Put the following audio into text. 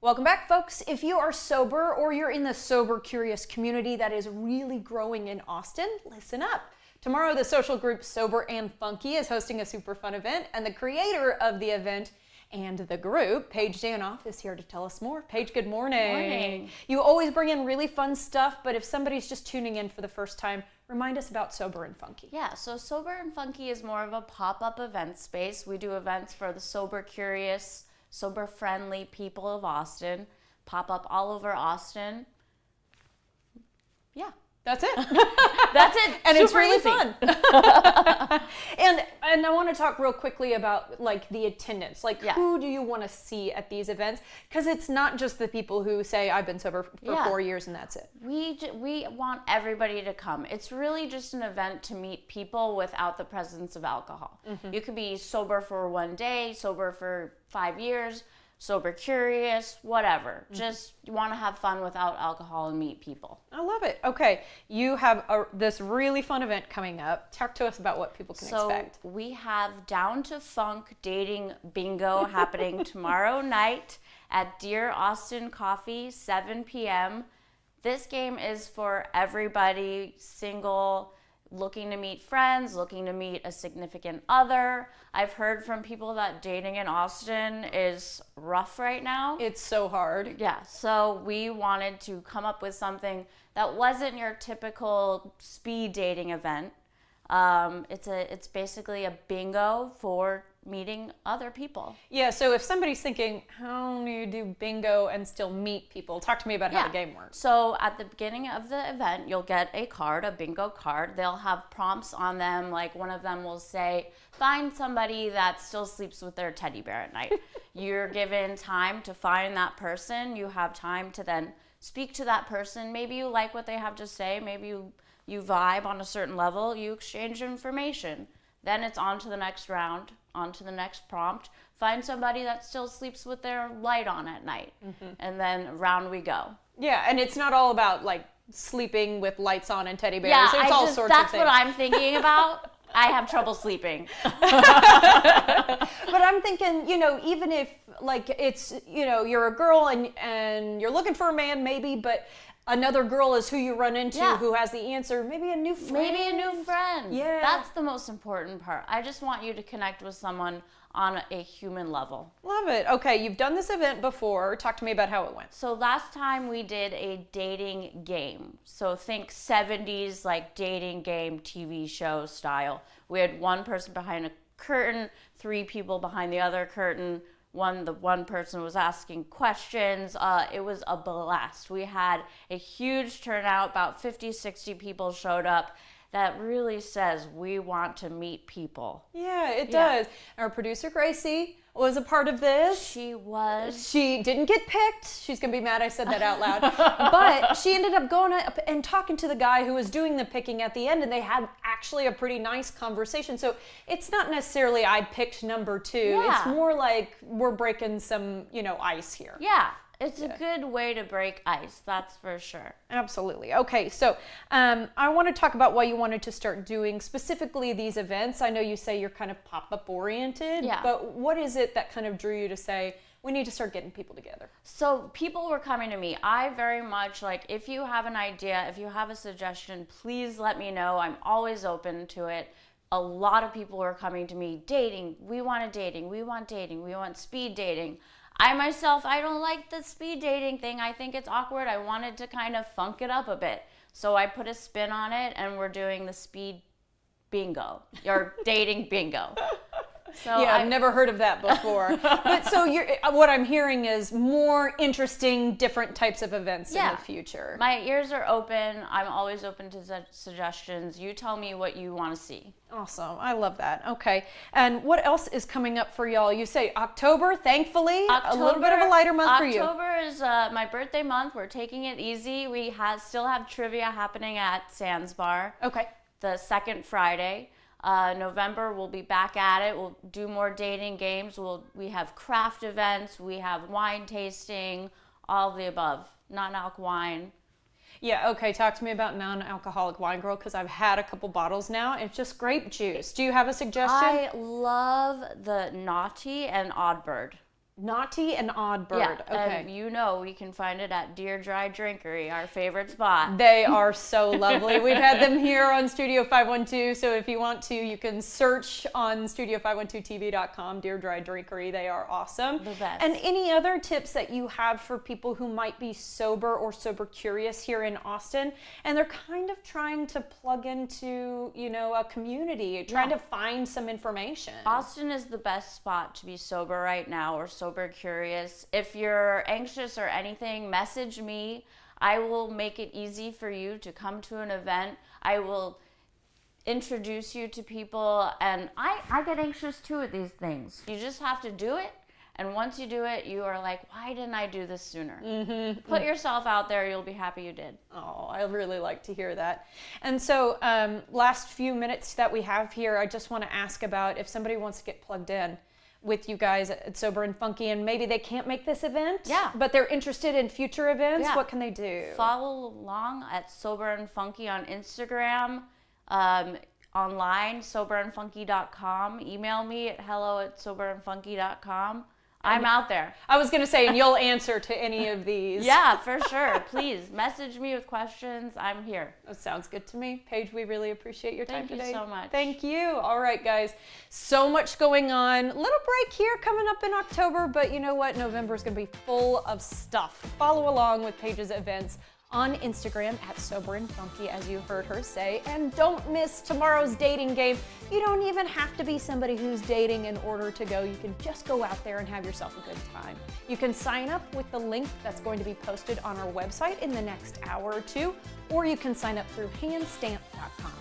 Welcome back, folks. If you are sober or you're in the sober curious community that is really growing in Austin, listen up. Tomorrow, the social group Sober and Funky is hosting a super fun event, and the creator of the event and the group, Paige Danoff, is here to tell us more. Paige, good morning. Morning. You always bring in really fun stuff, but if somebody's just tuning in for the first time, remind us about Sober and Funky. Yeah, so Sober and Funky is more of a pop-up event space. We do events for the sober curious, sober friendly people of Austin. Pop up all over Austin. Yeah. That's it. That's it. And it's Super really easy. fun. and I want to talk real quickly about like the attendance. Like who do you want to see at these events? Because it's not just the people who say I've been sober for 4 years and that's it. We want everybody to come. It's really just an event to meet people without the presence of alcohol. Mm-hmm. You could be sober for 1 day, sober for 5 years, sober curious, whatever. Mm-hmm. Just you want to have fun without alcohol and meet people. I love it. Okay, you have this really fun event coming up. Talk to us about what people can expect. So we have Down to Funk dating bingo happening tomorrow night at Dear Austin Coffee, 7 p.m. This game is for everybody, single, looking to meet friends, looking to meet a significant other. I've heard from people that dating in Austin is rough right now. It's so hard. Yeah, so we wanted to come up with something that wasn't your typical speed dating event. It's basically a bingo for meeting other people. Yeah, so if somebody's thinking, how do you do bingo and still meet people? Talk to me about how the game works. So at the beginning of the event, you'll get a card, a bingo card. They'll have prompts on them, like one of them will say, find somebody that still sleeps with their teddy bear at night. You're given time to find that person. You have time to then speak to that person. Maybe you like what they have to say. Maybe you vibe on a certain level. You exchange information. Then it's on to the next round, on to the next prompt. Find somebody that still sleeps with their light on at night. Mm-hmm. And then round we go. Yeah, and it's not all about like sleeping with lights on and teddy bears. Yeah, It's all sorts of that's things. what I'm thinking about. I have trouble sleeping. But I'm thinking, even if like it's, you're a girl and you're looking for a man maybe, but another girl is who you run into who has the answer. Maybe a new friend. Yeah. That's the most important part. I just want you to connect with someone on a human level. Love it. Okay, you've done this event before. Talk to me about how it went. So last time we did a dating game. So think 70s like dating game TV show style. We had one person behind a curtain, 3 people behind the other curtain. The one person was asking questions. It was a blast. We had a huge turnout, about 50, 60 people showed up. That really says we want to meet people. Yeah, it does. Our producer, Gracie, was a part of this. She was. She didn't get picked. She's going to be mad I said that out loud. But she ended up going up and talking to the guy who was doing the picking at the end, and they had actually a pretty nice conversation. So it's not necessarily I picked number 2. Yeah. It's more like we're breaking some, ice here. Yeah. It's a good way to break ice, that's for sure. Absolutely. Okay, so I want to talk about why you wanted to start doing specifically these events. I know you say you're kind of pop-up oriented, but what is it that kind of drew you to say, we need to start getting people together? So people were coming to me. I very much if you have an idea, if you have a suggestion, please let me know. I'm always open to it. A lot of people were coming to me, dating, we want dating, we want speed dating. I myself, I don't like the speed dating thing. I think it's awkward. I wanted to kind of funk it up a bit. So I put a spin on it and we're doing the speed bingo, or dating bingo. So I've never heard of that before. But so what I'm hearing is more interesting, different types of events in the future. My ears are open. I'm always open to suggestions. You tell me what you want to see. Awesome. I love that. Okay. And what else is coming up for y'all? You say October, thankfully, a little bit of a lighter month for you. October is my birthday month. We're taking it easy. We still have trivia happening at Sands Bar. Okay. The second Friday. November, we'll be back at it. We'll do more dating games. We have craft events. We have wine tasting, all of the above. Non-alc wine. Yeah, okay. Talk to me about non-alcoholic wine, girl, because I've had a couple bottles now. It's just grape juice. Do you have a suggestion? I love the Naughty and Oddbird. Naughty and Odd Bird. Yeah, Okay. and you know we can find it at Deer Dry Drinkery, our favorite spot. They are so lovely. We've had them here on Studio 512, so if you want to, you can search on studio512tv.com, Deer Dry Drinkery. They are awesome. The best. And any other tips that you have for people who might be sober or sober curious here in Austin, and they're kind of trying to plug into, a community, trying to find some information? Austin is the best spot to be sober right now, or sober curious. If you're anxious or anything, message me. I will make it easy for you to come to an event. I will introduce you to people, and I get anxious too at these things. You just have to do it, and once you do it, you are like, why didn't I do this sooner? Put yourself out there. You'll be happy you did. Oh, I really like to hear that. And so last few minutes that we have here, I just want to ask about if somebody wants to get plugged in with you guys at Sober and Funky, and maybe they can't make this event, but they're interested in future events. What can they do? Follow along at Sober and Funky on Instagram, online, soberandfunky.com. Email me at hello@soberandfunky.com. I'm out there. I was going to say, and you'll answer to any of these. Yeah, for sure. Please message me with questions. I'm here. That sounds good to me. Paige, we really appreciate your time today. Thank you so much. Thank you. All right, guys. So much going on. Little break here coming up in October, but you know what? November is going to be full of stuff. Follow along with Paige's events on Instagram at Sober and Funky, as you heard her say. And don't miss tomorrow's dating game. You don't even have to be somebody who's dating in order to go. You can just go out there and have yourself a good time. You can sign up with the link that's going to be posted on our website in the next hour or two, or you can sign up through handstamp.com.